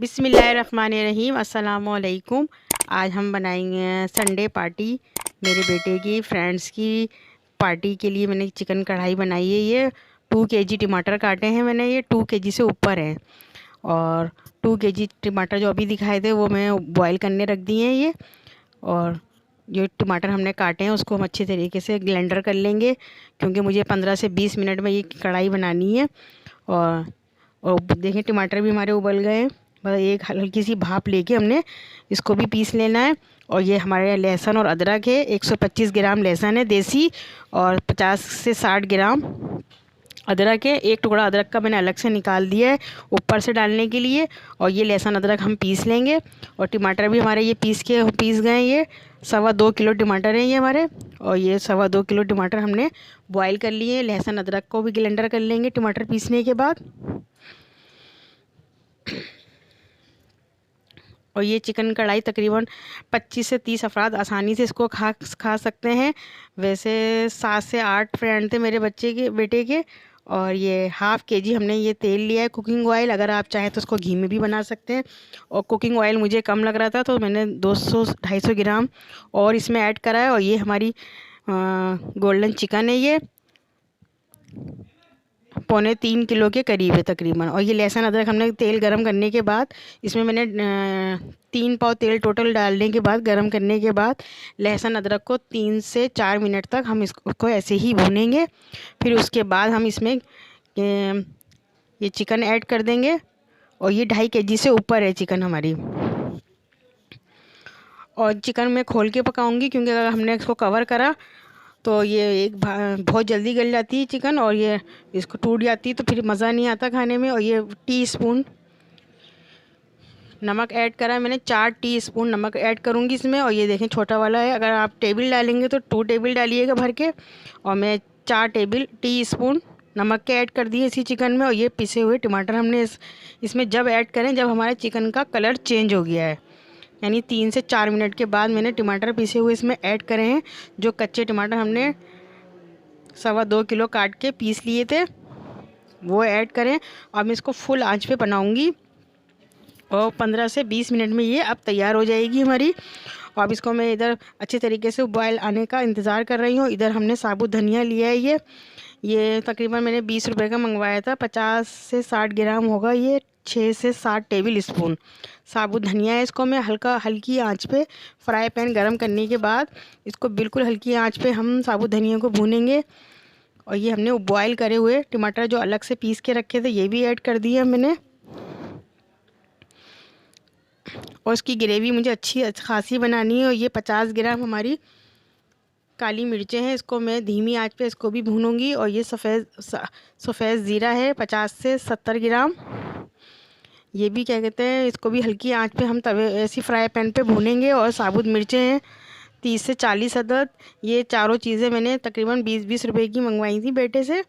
बिस्मिल्लाहिर्रहमानिर्रहीम अस्सलामुअलैकुम। आज हम बनाएंगे संडे पार्टी। मेरे बेटे की फ्रेंड्स की पार्टी के लिए मैंने चिकन कढ़ाई बनाई है। ये 2 kg टमाटर काटे हैं मैंने, ये 2 kg से ऊपर हैं। और 2 kg टमाटर जो अभी दिखाए थे वो मैं बॉईल करने रख दिए हैं ये। और जो टमाटर हमने काटे हैं उसको हम अच्छे तरीके से ब्लेंडर कर लेंगे, क्योंकि मुझे 15 से 20 मिनट में ये कढ़ाई बनानी है। और देखें टमाटर भी हमारे उबल गए हैं। बस एक हल्की सी भाप लेके हमने इसको भी पीस लेना है। और ये हमारे लहसुन और अदरक है, 125 ग्राम लहसुन है देसी, और 50 से 60 ग्राम अदरक है। एक टुकड़ा अदरक का मैंने अलग से निकाल दिया है ऊपर से डालने के लिए। और ये लहसुन अदरक हम पीस लेंगे। और टमाटर भी हमारे ये पीस गए हैं। ये 2.25 किलो टमाटर हैं ये हमारे। और ये 2.25 किलो टमाटर हमने बॉईल कर लिए। लहसुन अदरक को भी ब्लेंडर कर लेंगे टमाटर पीसने के बाद। और ये चिकन कढ़ाई तकरीबन 25 से 30 अफराद आसानी से इसको खा सकते हैं। वैसे 7 से 8 फ्रेंड थे मेरे बेटे के। और ये 1/2 kg हमने ये तेल लिया है, कुकिंग ऑयल। अगर आप चाहें तो उसको घी में भी बना सकते हैं। और कुकिंग ऑयल मुझे कम लग रहा था तो मैंने 200-250 ग्राम और इसमें ऐड करा है। और ये हमारी गोल्डन चिकन है, ये 2.25 किलो के करीब है तकरीबन। और ये लहसुन अदरक हमने तेल गरम करने के बाद इसमें मैंने 3 पाव तेल टोटल डालने के बाद, गरम करने के बाद लहसुन अदरक को 3 से 4 मिनट तक हम इसको ऐसे ही भूनेंगे। फिर उसके बाद हम इसमें ये चिकन ऐड कर देंगे। और ये 2.5 kg से ऊपर है चिकन हमारी। और चिकन मैं खोल के पकाऊंगी, क्योंकि अगर हमने इसको कवर करा तो ये बहुत जल्दी गल जाती है चिकन, और ये इसको टूट जाती है तो फिर मज़ा नहीं आता खाने में। और ये टीस्पून नमक ऐड करा है मैंने, 4 टीस्पून नमक ऐड करूँगी इसमें। और ये देखें छोटा वाला है, अगर आप टेबल डालेंगे तो 2 टेबल डालिएगा भर के। और मैं 4 टीस्पून नमक के ऐड कर दिए इसी चिकन में। और ये पिसे हुए टमाटर हमने इसमें जब ऐड करें जब हमारे चिकन का कलर चेंज हो गया है, यानी 3 से 4 मिनट के बाद मैंने टमाटर पिसे हुए इसमें ऐड करे हैं। जो कच्चे टमाटर हमने 2.25 किलो काट के पीस लिए थे वो ऐड करें। अब मैं इसको फुल आंच पे बनाऊंगी और 15 से 20 मिनट में ये अब तैयार हो जाएगी हमारी। और अब इसको मैं इधर अच्छे तरीके से बॉयल आने का इंतज़ार कर रही हूँ। इधर हमने साबुत धनिया लिया है, ये तकरीबन मैंने 20 रुपये का मंगवाया था। 50 से 60 ग्राम होगा ये। 6 से 7 टेबल स्पून साबुत धनिया है। इसको मैं हल्की आंच पे फ्राई पैन गरम करने के बाद इसको बिल्कुल हल्की आंच पे हम साबुत धनिया को भूनेंगे। और ये हमने बॉयल करे हुए टमाटर जो अलग से पीस के रखे थे ये भी ऐड कर दिए मैंने। और इसकी ग्रेवी मुझे अच्छी खासी बनानी है। और ये 50 ग्राम हमारी काली मिर्चें हैं, इसको मैं धीमी आंच पे इसको भी भूनूंगी। और ये सफ़ेद ज़ीरा है 50 से 70 ग्राम, ये भी क्या कहते हैं, इसको भी हल्की आंच पे हम तवे ऐसी फ्राई पैन पे भूनेंगे। और साबुत मिर्चें हैं 30 से 40 अदद। ये चारों चीज़ें मैंने तकरीबन 20-20 रुपए की मंगवाई थी बेटे से।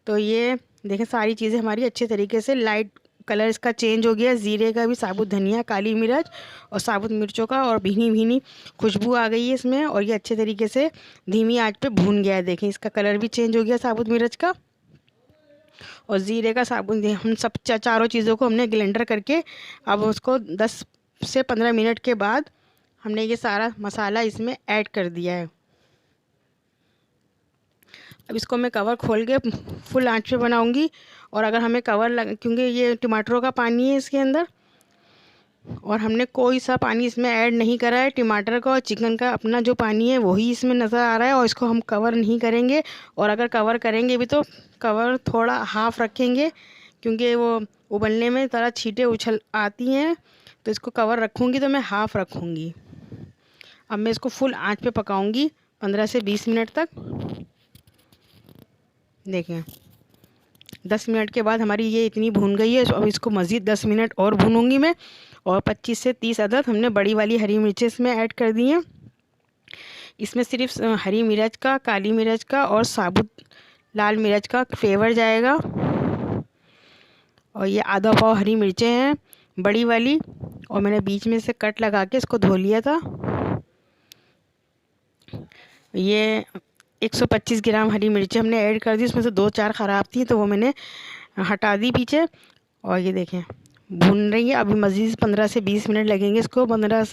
तो ये देखें सारी चीज़ें हमारी अच्छे तरीके से लाइट कलर इसका चेंज हो गया, ज़ीरे का भी, साबुत धनिया, काली मिर्च और साबुत मिर्चों का, और भीनी भीनी खुशबू आ गई है इसमें। और ये अच्छे तरीके से धीमी आंच पे भून गया है। देखें इसका कलर भी चेंज हो गया साबुत मिर्च का और ज़ीरे का साबुत। हम सब चारों चीज़ों को हमने ब्लेंडर करके अब उसको 10 से 15 मिनट के बाद हमने ये सारा मसाला इसमें ऐड कर दिया है। अब इसको मैं कवर खोल के फुल आंच पे बनाऊंगी। और अगर हमें क्योंकि ये टमाटरों का पानी है इसके अंदर, और हमने कोई सा पानी इसमें ऐड नहीं करा है। टमाटर का और चिकन का अपना जो पानी है वही इसमें नज़र आ रहा है। और इसको हम कवर नहीं करेंगे। और अगर कवर करेंगे भी तो कवर थोड़ा हाफ रखेंगे, क्योंकि वो उबलने में ज़रा छींटे उछल आती हैं, तो इसको कवर रखूँगी तो मैं हाफ रखूँगी। अब मैं इसको फुल आंच पे पकाऊंगी 15 से 20 मिनट तक। देखें 10 मिनट के बाद हमारी ये इतनी भून गई है। अब इसको मज़ीद 10 मिनट और भूनूंगी मैं। और 25 से 30 अदद हमने बड़ी वाली हरी मिर्चें इसमें ऐड कर दी हैं। इसमें सिर्फ हरी मिर्च का, काली मिर्च का और साबुत लाल मिर्च का फ्लेवर जाएगा। और ये आधा पाव हरी मिर्चें हैं बड़ी वाली, और मैंने बीच में से कट लगा के इसको धो लिया था। ये 125 ग्राम हरी मिर्चें हमने ऐड कर दी, उसमें से 2-4 ख़राब थी तो वो मैंने हटा दी पीछे। और ये देखें भून रही है। अभी मज़ीद 15 से 20 मिनट लगेंगे इसको 15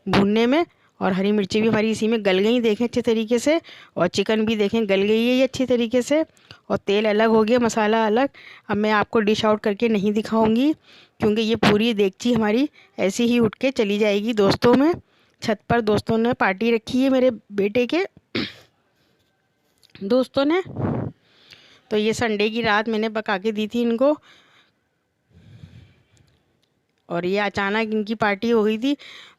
भूनने में। और हरी मिर्ची भी हमारी इसी में गल गई देखें अच्छे तरीके से, और चिकन भी देखें गल गई है ये अच्छी तरीके से, और तेल अलग हो गया, मसाला अलग। अब मैं आपको डिश आउट करके नहीं दिखाऊंगी क्योंकि ये पूरी देगची हमारी ऐसी ही उठ के चली जाएगी दोस्तों में। छत पर दोस्तों ने पार्टी रखी है, मेरे बेटे के दोस्तों ने। तो ये संडे की रात मैंने पका के दी थी इनको, और ये अचानक इनकी पार्टी हो गई थी।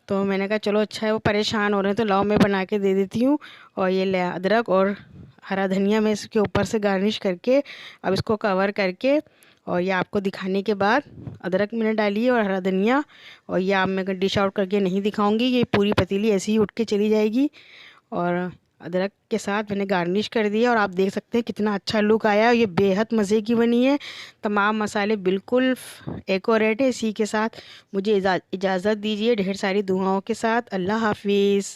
तो मैंने कहा चलो अच्छा है, वो परेशान हो रहे हैं तो लाओ मैं बना के दे देती हूँ। और ये ले अदरक और हरा धनिया मैं इसके ऊपर से गार्निश करके अब इसको कवर करके, और ये आपको दिखाने के बाद अदरक मैंने डाली है और हरा धनिया। और ये आप मैं डिश आउट करके नहीं दिखाऊंगी, ये पूरी पतीली ऐसे ही उठ के चली जाएगी। और अदरक के साथ मैंने गार्निश कर दिया और आप देख सकते हैं कितना अच्छा लुक आया है। ये बेहद मज़े की बनी है, तमाम मसाले बिल्कुल एक्यूरेट है। इसी के साथ मुझे इजाज़त दीजिए ढेर सारी दुआओं के साथ। अल्लाह हाफिज़।